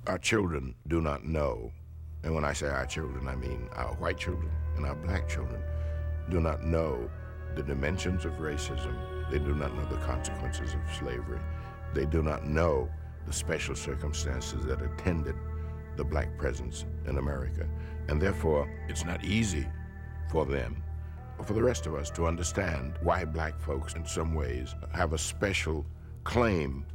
Our children do not know, and when I say our children, I mean our white children and our black children, do not know the dimensions of racism. They do not know the consequences of slavery. They do not know the special circumstances that attended the black presence in America. And therefore, it's not easy for them or for the rest of us to understand why black folks in some ways have a special claim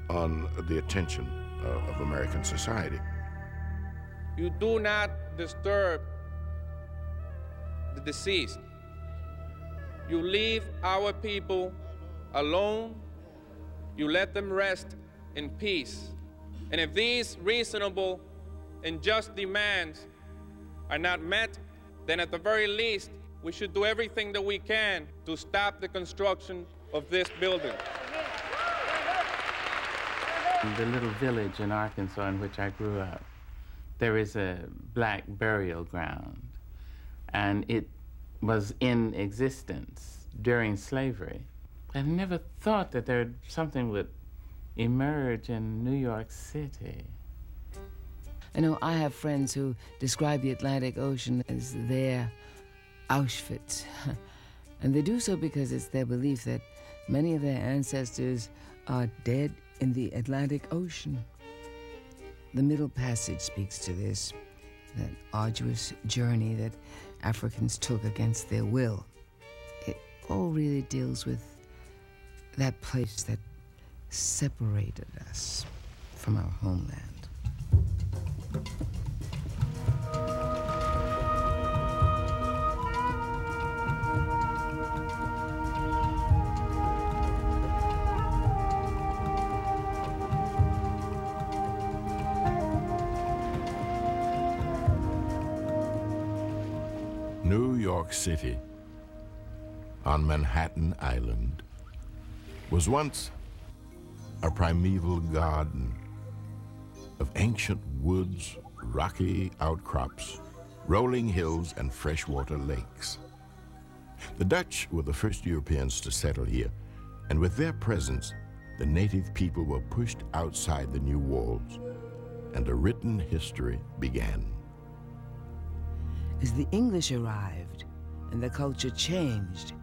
on the attention of American society. You do not disturb the deceased. You leave our people alone. You let them rest in peace. And if these reasonable and just demands are not met, then at the very least, we should do everything that we can to stop the construction of this building. In the little village in Arkansas in which I grew up, there is a black burial ground, and it was in existence during slavery. I never thought that something would emerge in New York City. I know I have friends who describe the Atlantic Ocean as their Auschwitz. And they do so because it's their belief that many of their ancestors are dead in the Atlantic Ocean. The Middle Passage speaks to this, that arduous journey that Africans took against their will. It all really deals with that place that separated us from our homeland. New York City, on Manhattan Island, was once a primeval garden of ancient woods, rocky outcrops, rolling hills, and freshwater lakes. The Dutch were the first Europeans to settle here, and with their presence, the native people were pushed outside the new walls, and a written history began. As the English arrived and the culture changed,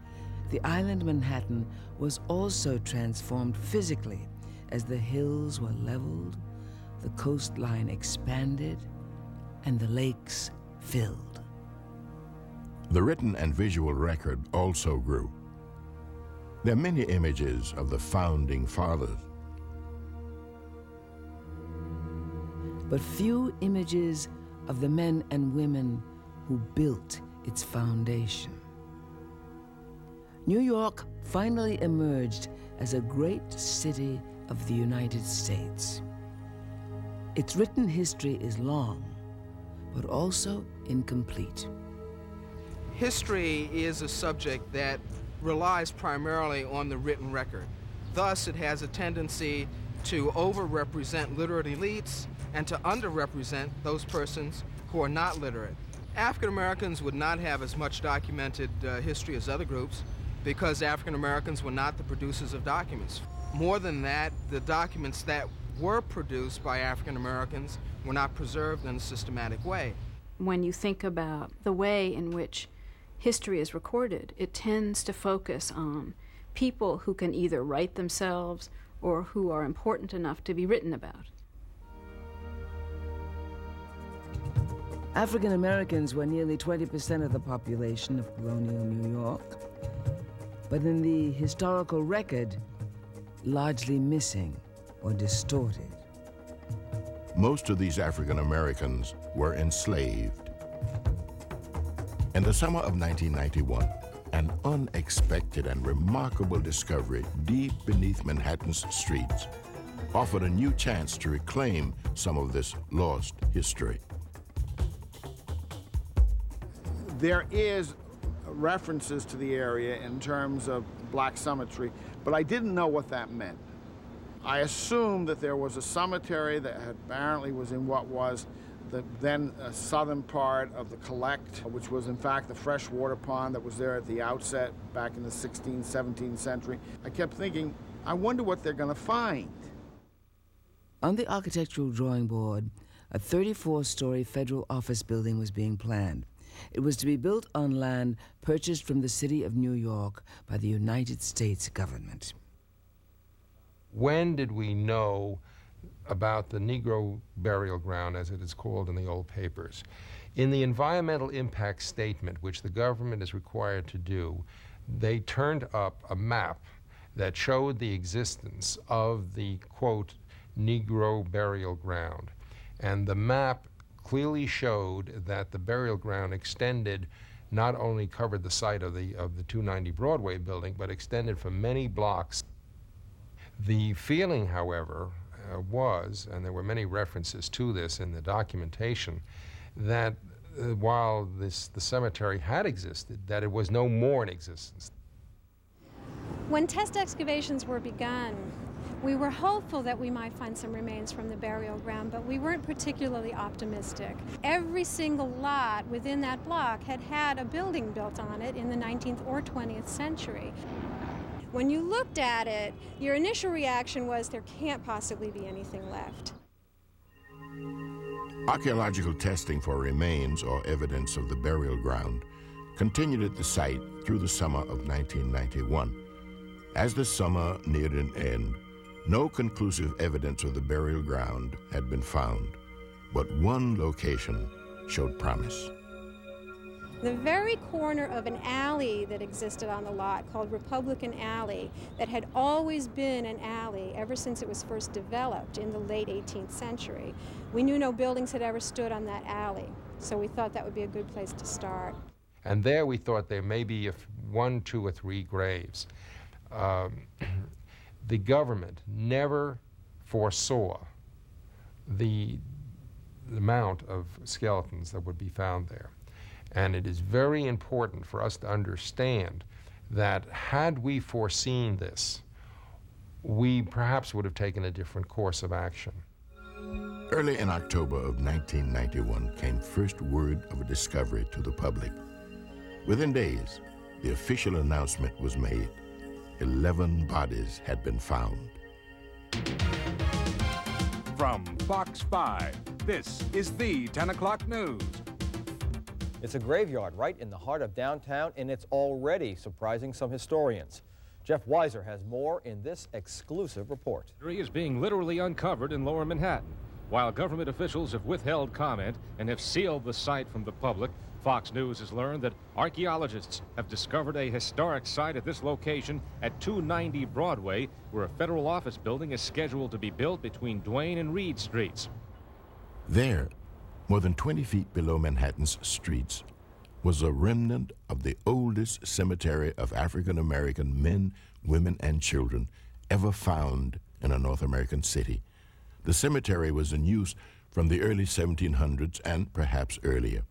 the island Manhattan was also transformed physically as the hills were leveled, the coastline expanded, and the lakes filled. The written and visual record also grew. There are many images of the founding fathers, but few images of the men and women who built its foundation. New York finally emerged as a great city of the United States. Its written history is long, but also incomplete. History is a subject that relies primarily on the written record. Thus, it has a tendency to overrepresent literate elites and to underrepresent those persons who are not literate. African Americans would not have as much documented history as other groups because African Americans were not the producers of documents. More than that, the documents that were produced by African Americans were not preserved in a systematic way. When you think about the way in which history is recorded, it tends to focus on people who can either write themselves or who are important enough to be written about. African Americans were nearly 20% of the population of colonial New York, but in the historical record, largely missing or distorted. Most of these African Americans were enslaved. In the summer of 1991, an unexpected and remarkable discovery deep beneath Manhattan's streets offered a new chance to reclaim some of this lost history. There is references to the area in terms of black cemetery, but I didn't know what that meant. I assumed that there was a cemetery that apparently was in what was the then southern part of the Collect, which was in fact the freshwater pond that was there at the outset back in the 16th, 17th century. I kept thinking, I wonder what they're going to find. On the architectural drawing board, a 34-story federal office building was being planned. It was to be built on land purchased from the city of New York by the United States government. When did we know about the Negro burial ground, as it is called in the old papers? In the environmental impact statement, which the government is required to do, they turned up a map that showed the existence of the, quote, Negro burial ground. And the map clearly showed that the burial ground extended, not only covered the site of the 290 Broadway building, but extended for many blocks. The feeling, however, was, and there were many references to this in the documentation, that while the cemetery had existed, that it was no more in existence. When test excavations were begun, we were hopeful that we might find some remains from the burial ground, but we weren't particularly optimistic. Every single lot within that block had had a building built on it in the 19th or 20th century. When you looked at it, your initial reaction was there can't possibly be anything left. Archaeological testing for remains or evidence of the burial ground continued at the site through the summer of 1991. As the summer neared an end, no conclusive evidence of the burial ground had been found, but one location showed promise. The very corner of an alley that existed on the lot called Republican Alley, that had always been an alley ever since it was first developed in the late 18th century. We knew no buildings had ever stood on that alley, so we thought that would be a good place to start. And there we thought there may be 1, 2, or 3 graves. The government never foresaw the amount of skeletons that would be found there. And it is very important for us to understand that had we foreseen this, we perhaps would have taken a different course of action. Early in October of 1991 came first word of a discovery to the public. Within days, the official announcement was made. 11 bodies had been found. From Fox 5, this is the 10 o'clock news. It's a graveyard right in the heart of downtown, and it's already surprising some historians. Jeff Weiser has more in this exclusive report. Mystery is being literally uncovered in Lower Manhattan. While government officials have withheld comment and have sealed the site from the public, Fox News has learned that archaeologists have discovered a historic site at this location at 290 Broadway, where a federal office building is scheduled to be built between Duane and Reed Streets. There, more than 20 feet below Manhattan's streets, was a remnant of the oldest cemetery of African-American men, women, and children ever found in a North American city. The cemetery was in use from the early 1700s and perhaps earlier.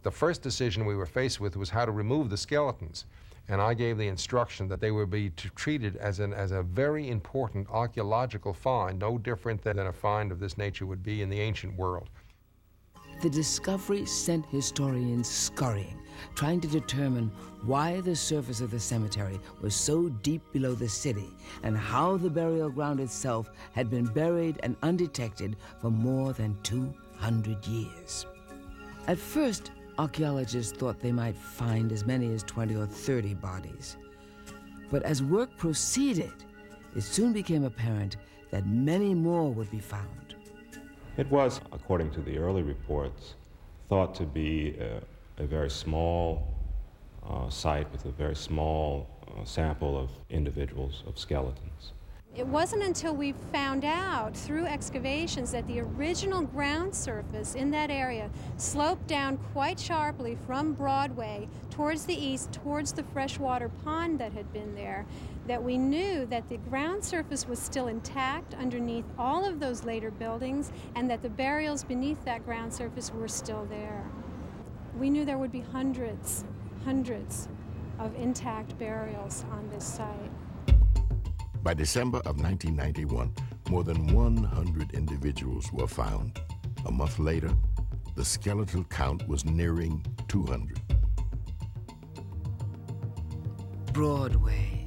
The first decision we were faced with was how to remove the skeletons. And I gave the instruction that they would be treated as a very important archaeological find, no different than a find of this nature would be in the ancient world. The discovery sent historians scurrying, trying to determine why the surface of the cemetery was so deep below the city and how the burial ground itself had been buried and undetected for more than 200 years. At first, archaeologists thought they might find as many as 20 or 30 bodies. But as work proceeded, it soon became apparent that many more would be found. It was, according to the early reports, thought to be a very small site with a very small sample of individuals, of skeletons. It wasn't until we found out through excavations that the original ground surface in that area sloped down quite sharply from Broadway towards the east, towards the freshwater pond that had been there, that we knew that the ground surface was still intact underneath all of those later buildings and that the burials beneath that ground surface were still there. We knew there would be hundreds of intact burials on this site. By December of 1991, more than 100 individuals were found. A month later, the skeletal count was nearing 200. Broadway,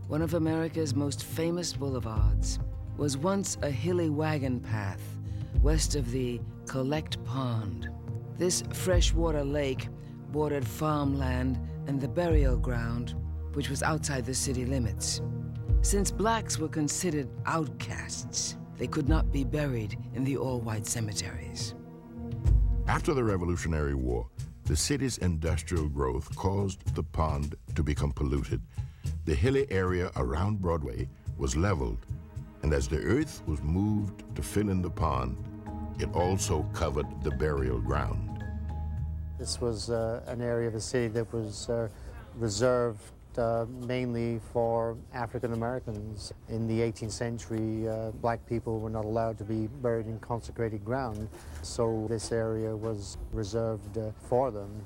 one of America's most famous boulevards. was once a hilly wagon path west of the Collect Pond. This freshwater lake bordered farmland and the burial ground, which was outside the city limits. Since blacks were considered outcasts, they could not be buried in the all-white cemeteries. After the Revolutionary War, the city's industrial growth caused the pond to become polluted. The hilly area around Broadway was leveled, and as the earth was moved to fill in the pond, it also covered the burial ground. This was an area of the city that was reserved mainly for African Americans. In the 18th century, black people were not allowed to be buried in consecrated ground, so this area was reserved for them.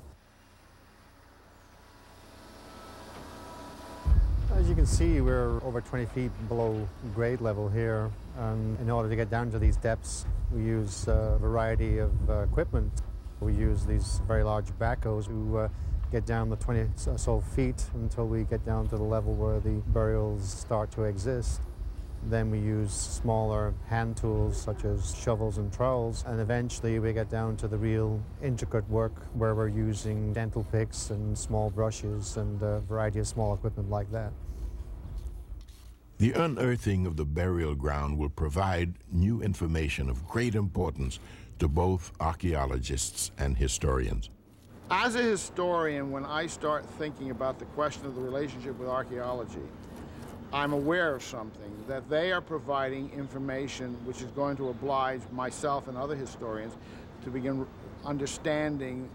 As you can see, we're over 20 feet below grade level here. In order to get down to these depths, we use a variety of equipment. We use these very large backhoes to get down the 20 or so feet until we get down to the level where the burials start to exist. Then we use smaller hand tools such as shovels and trowels, and eventually we get down to the real intricate work where we're using dental picks and small brushes and a variety of small equipment like that. The unearthing of the burial ground will provide new information of great importance to both archaeologists and historians. As a historian, when I start thinking about the question of the relationship with archaeology, I'm aware of something, that they are providing information which is going to oblige myself and other historians to begin understanding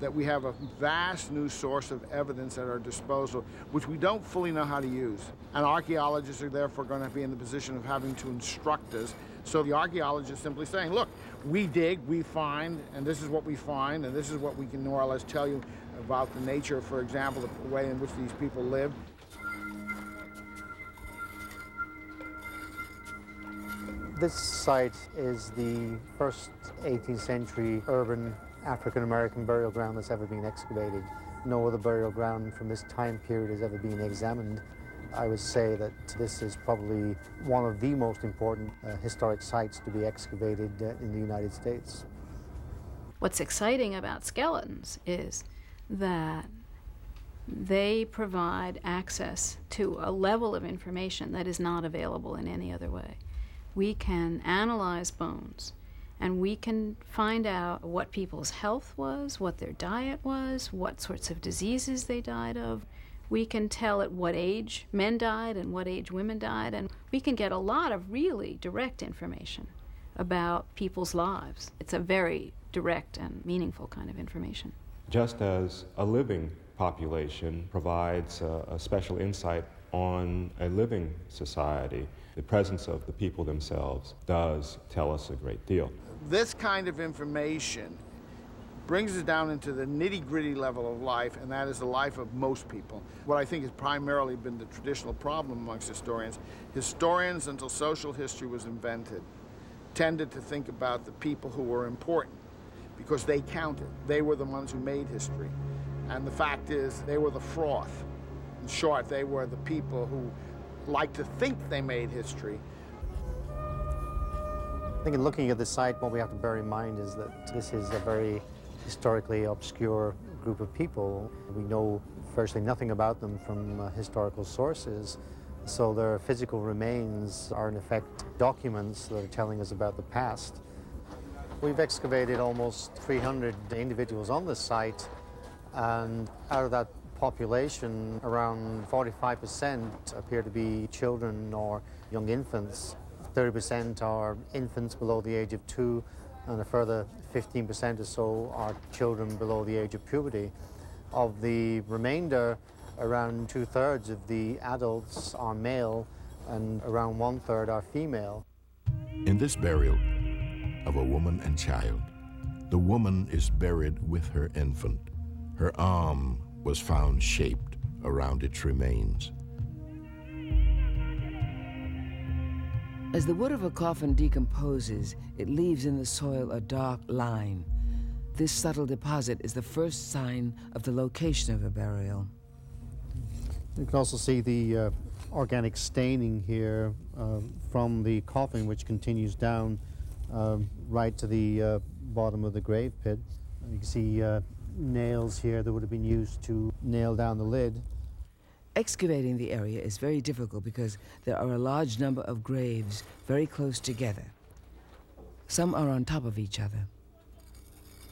that we have a vast new source of evidence at our disposal, which we don't fully know how to use. And archaeologists are therefore going to be in the position of having to instruct us. So the archaeologist is simply saying, look, we dig, we find, and this is what we find, and this is what we can more or less tell you about the nature, for example, the way in which these people lived. This site is the first 18th century urban African-American burial ground that's ever been excavated. No other burial ground from this time period has ever been examined. I would say that this is probably one of the most important historic sites to be excavated in the United States. What's exciting about skeletons is that they provide access to a level of information that is not available in any other way. We can analyze bones, and we can find out what people's health was, what their diet was, what sorts of diseases they died of. We can tell at what age men died and what age women died, and we can get a lot of really direct information about people's lives. It's a very direct and meaningful kind of information. Just as a living population provides a special insight on a living society, the presence of the people themselves does tell us a great deal. This kind of information brings us down into the nitty-gritty level of life, and that is the life of most people. What I think has primarily been the traditional problem amongst historians. Historians, until social history was invented, tended to think about the people who were important because they counted. They were the ones who made history. And the fact is, they were the froth. In short, they were the people who liked to think they made history. I think in looking at the site, what we have to bear in mind is that this is a very historically obscure group of people. We know virtually nothing about them from historical sources, so their physical remains are in effect documents that are telling us about the past. We've excavated almost 300 individuals on this site, and out of that population, around 45% appear to be children or young infants. 30% are infants below the age of 2, and a further 15% or so are children below the age of puberty. Of the remainder, around 2/3 of the adults are male, and around 1/3 are female. In this burial of a woman and child, the woman is buried with her infant. Her arm was found shaped around its remains. As the wood of a coffin decomposes, it leaves in the soil a dark line. This subtle deposit is the first sign of the location of a burial. You can also see the organic staining here from the coffin, which continues down right to the bottom of the grave pit. You can see nails here that would have been used to nail down the lid. Excavating the area is very difficult because there are a large number of graves very close together. Some are on top of each other.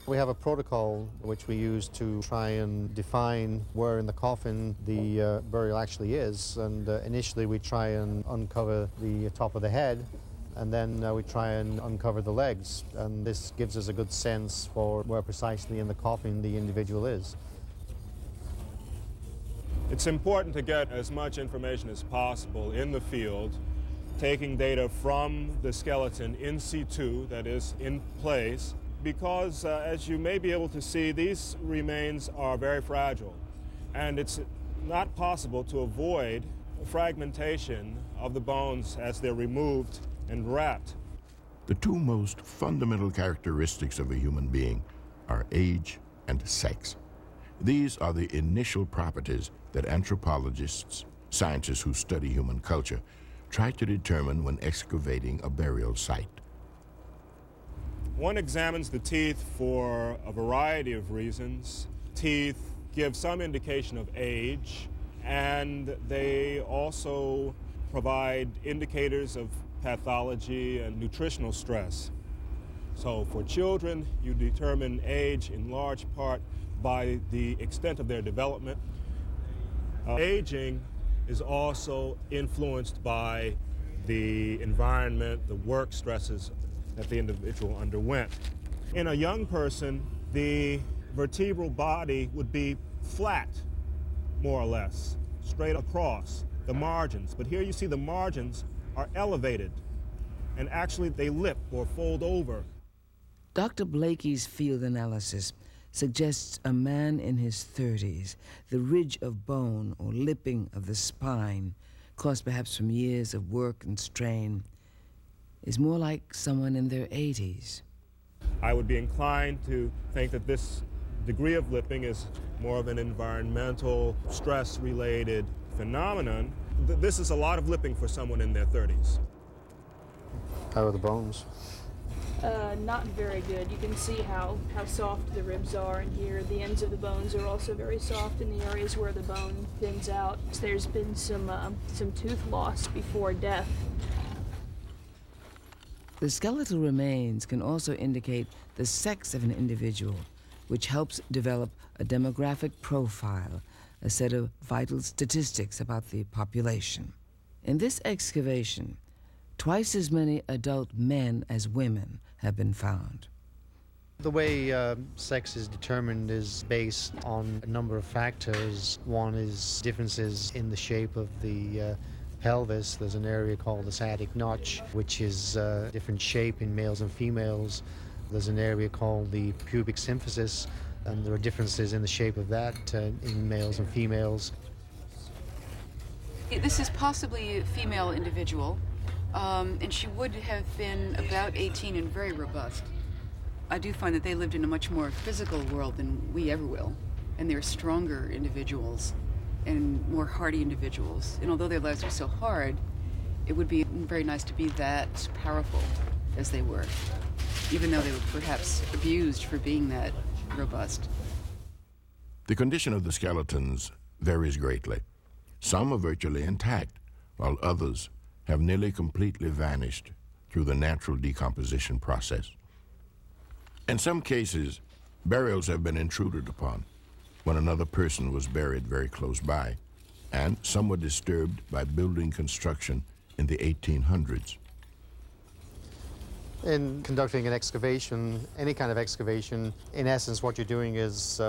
We have a protocol which we use to try and define where in the coffin the burial actually is. And initially we try and uncover the top of the head, and then we try and uncover the legs. And this gives us a good sense for where precisely in the coffin the individual is. It's important to get as much information as possible in the field, taking data from the skeleton in situ, that is, in place, because as you may be able to see, these remains are very fragile, and it's not possible to avoid fragmentation of the bones as they're removed and wrapped. The two most fundamental characteristics of a human being are age and sex. These are the initial properties that anthropologists, scientists who study human culture, try to determine when excavating a burial site. One examines the teeth for a variety of reasons. Teeth give some indication of age, and they also provide indicators of pathology and nutritional stress. So for children, you determine age in large part by the extent of their development. Aging is also influenced by the environment, the work stresses that the individual underwent. In a young person, the vertebral body would be flat, more or less, straight across the margins. But here you see the margins are elevated, and actually they lip or fold over. Dr. Blakey's field analysis suggests a man in his 30s. The ridge of bone or lipping of the spine, caused perhaps from years of work and strain, is more like someone in their 80s. I would be inclined to think that this degree of lipping is more of an environmental, stress-related phenomenon. This is a lot of lipping for someone in their 30s. How are the bones? Not very good. You can see how soft the ribs are in here. The ends of the bones are also very soft in the areas where the bone thins out. There's been some tooth loss before death. The skeletal remains can also indicate the sex of an individual, which helps develop a demographic profile, a set of vital statistics about the population. In this excavation, twice as many adult men as women have been found. The way sex is determined is based on a number of factors. One is differences in the shape of the pelvis. There's an area called the sciatic notch, which is a different shape in males and females. There's an area called the pubic symphysis, and there are differences in the shape of that in males and females. This is possibly a female individual, and she would have been about 18 and very robust. I do find that they lived in a much more physical world than we ever will, and they're stronger individuals and more hardy individuals. And although their lives are so hard, it would be very nice to be that powerful as they were, even though they were perhaps abused for being that robust. The condition of the skeletons varies greatly. Some are virtually intact, while others have nearly completely vanished through the natural decomposition process. In some cases, burials have been intruded upon when another person was buried very close by, and some were disturbed by building construction in the 1800s. In conducting an excavation, any kind of excavation, in essence what you're doing is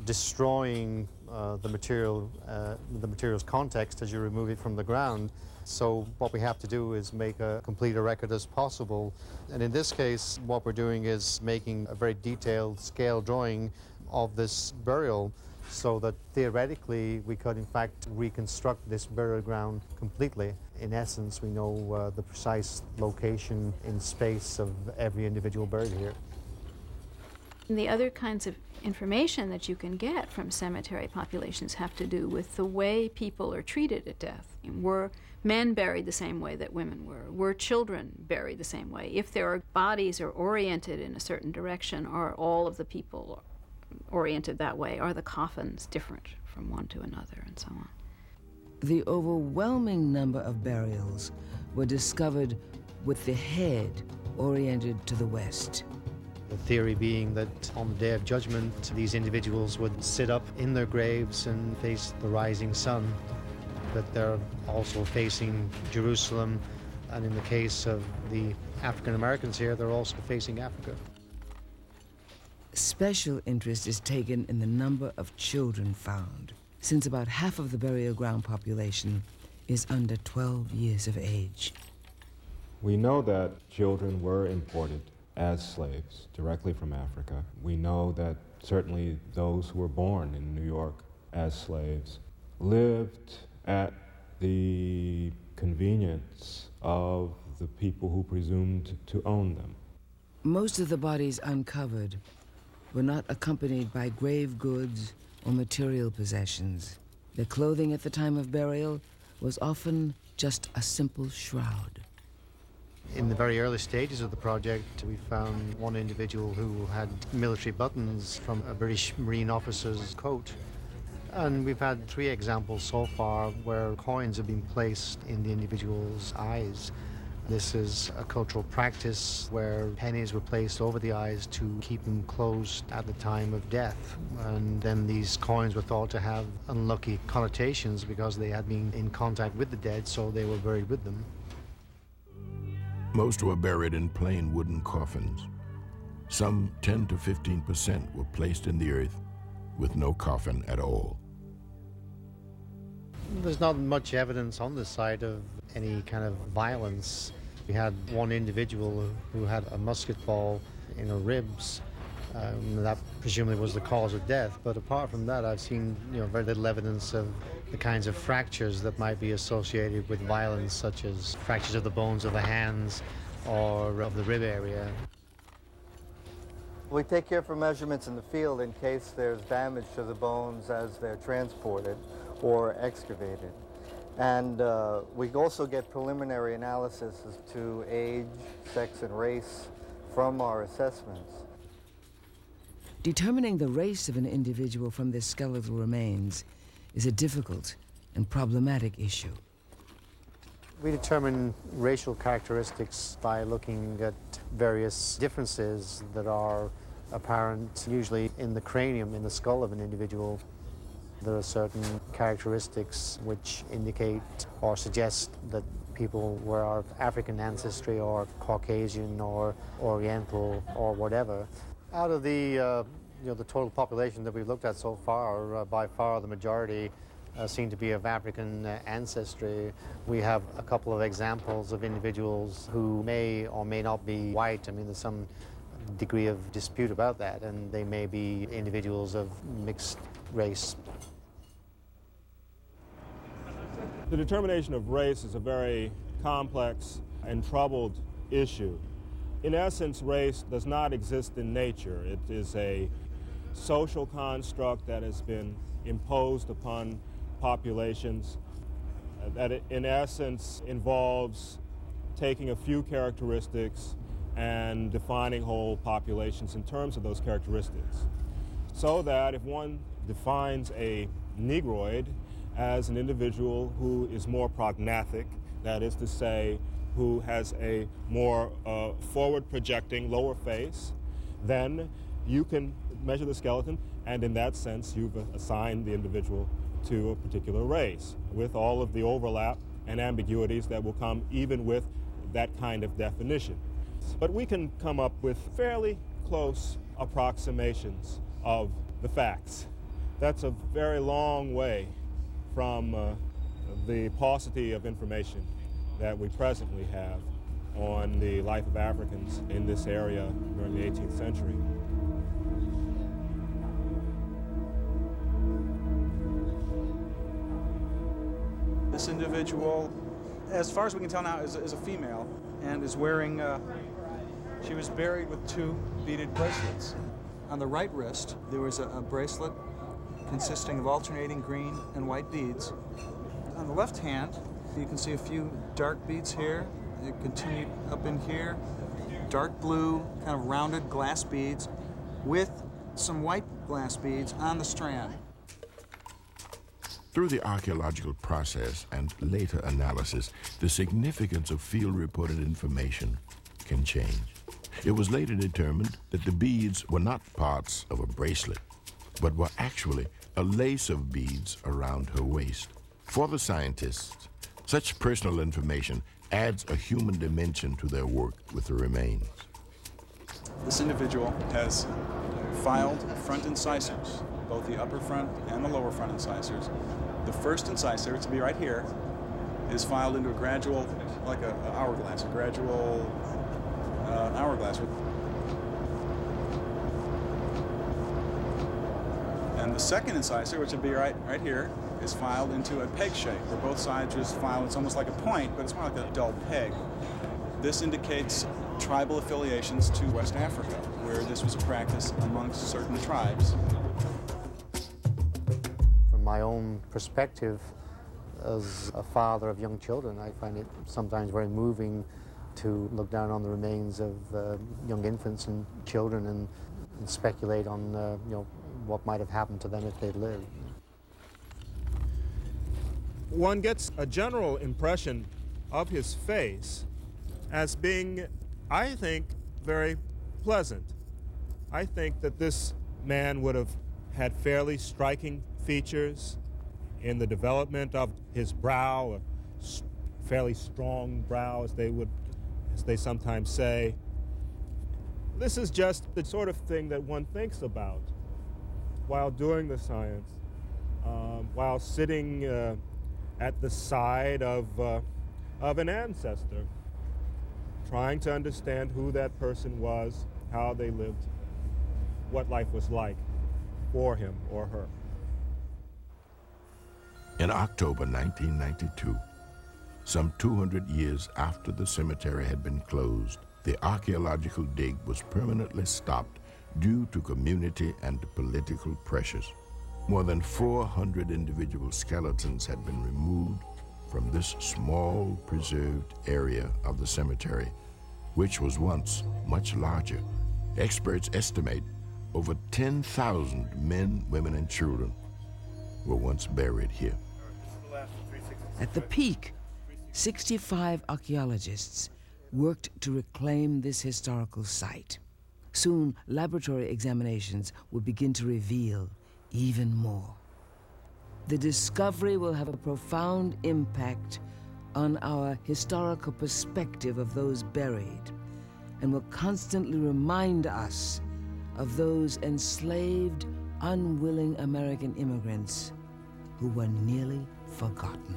destroying the material's context as you remove it from the ground. So what we have to do is make a complete a record as possible. And in this case, what we're doing is making a very detailed scale drawing of this burial, so that theoretically we could in fact reconstruct this burial ground completely. In essence, we know the precise location in space of every individual buried here. And the other kinds of information that you can get from cemetery populations have to do with the way people are treated at death. Were men buried the same way that women were? Were children buried the same way? If their bodies are oriented in a certain direction, are all of the people oriented that way? Are the coffins different from one to another, and so on? The overwhelming number of burials were discovered with the head oriented to the west. The theory being that on the Day of Judgment, these individuals would sit up in their graves and face the rising sun, that they're also facing Jerusalem, and in the case of the African Americans here, they're also facing Africa. Special interest is taken in the number of children found, since about half of the burial ground population is under 12 years of age. We know that children were imported as slaves directly from Africa. We know that certainly those who were born in New York as slaves lived at the convenience of the people who presumed to own them. Most of the bodies uncovered were not accompanied by grave goods or material possessions. Their clothing at the time of burial was often just a simple shroud. In the very early stages of the project, we found one individual who had military buttons from a British Marine officer's coat. And we've had 3 examples so far where coins have been placed in the individual's eyes. This is a cultural practice where pennies were placed over the eyes to keep them closed at the time of death. And then these coins were thought to have unlucky connotations because they had been in contact with the dead, so they were buried with them. Most were buried in plain wooden coffins. Some 10 to 15% were placed in the earth with no coffin at all. There's not much evidence on this side of any kind of violence. We had one individual who had a musket ball in her ribs. That presumably was the cause of death. But apart from that, I've seen very little evidence of the kinds of fractures that might be associated with violence, such as fractures of the bones of the hands or of the rib area. We take care for measurements in the field in case there's damage to the bones as they're transported or excavated. And we also get preliminary analysis as to age, sex, and race from our assessments. Determining the race of an individual from their skeletal remains is a difficult and problematic issue. We determine racial characteristics by looking at various differences that are apparent, usually in the cranium, in the skull of an individual. There are certain characteristics which indicate or suggest that people were of African ancestry or Caucasian or Oriental or whatever. Out of the total population that we've looked at so far, by far the majority seem to be of African ancestry. We have a couple of examples of individuals who may or may not be white. I mean, there's some degree of dispute about that, and they may be individuals of mixed race. The determination of race is a very complex and troubled issue. In essence, race does not exist in nature. It is a social construct that has been imposed upon populations that in essence involves taking a few characteristics and defining whole populations in terms of those characteristics. So that if one defines a Negroid as an individual who is more prognathic, that is to say, who has a more forward-projecting lower face, then you can measure the skeleton, and in that sense, you've assigned the individual to a particular race, with all of the overlap and ambiguities that will come even with that kind of definition. But we can come up with fairly close approximations of the facts. That's a very long way from the paucity of information that we presently have on the life of Africans in this area during the 18th century. This individual, as far as we can tell now, is a female and is wearing, she was buried with 2 beaded bracelets. On the right wrist, there was a bracelet consisting of alternating green and white beads. On the left hand, you can see a few dark beads here. They continue up in here. Dark blue, kind of rounded glass beads with some white glass beads on the strand. Through the archaeological process and later analysis, the significance of field-reported information can change. It was later determined that the beads were not parts of a bracelet, but were actually a lace of beads around her waist. For the scientists, such personal information adds a human dimension to their work with the remains. This individual has filed front incisors, both the upper front and the lower front incisors. The first incisor, to be right here, is filed into a gradual, like an hourglass, a gradual hourglass. And the second incisor, which would be right here, is filed into a peg shape, where both sides just filed. It's almost like a point, but it's more like a dull peg. This indicates tribal affiliations to West Africa, where this was a practice amongst certain tribes. From my own perspective, as a father of young children, I find it sometimes very moving to look down on the remains of young infants and children and speculate on what might have happened to them if they'd lived. One gets a general impression of his face as being, I think, very pleasant. I think that this man would have had fairly striking features in the development of his brow, a fairly strong brow, as they sometimes say. This is just the sort of thing that one thinks about while doing the science, while sitting at the side of an ancestor, trying to understand who that person was, how they lived, what life was like for him or her. In October 1992, some 200 years after the cemetery had been closed, the archaeological dig was permanently stopped due to community and political pressures. More than 400 individual skeletons had been removed from this small preserved area of the cemetery, which was once much larger. Experts estimate over 10,000 men, women, and children were once buried here. At the peak, 65 archaeologists worked to reclaim this historical site. Soon, laboratory examinations would begin to reveal even more. The discovery will have a profound impact on our historical perspective of those buried and will constantly remind us of those enslaved, unwilling American immigrants who were nearly forgotten.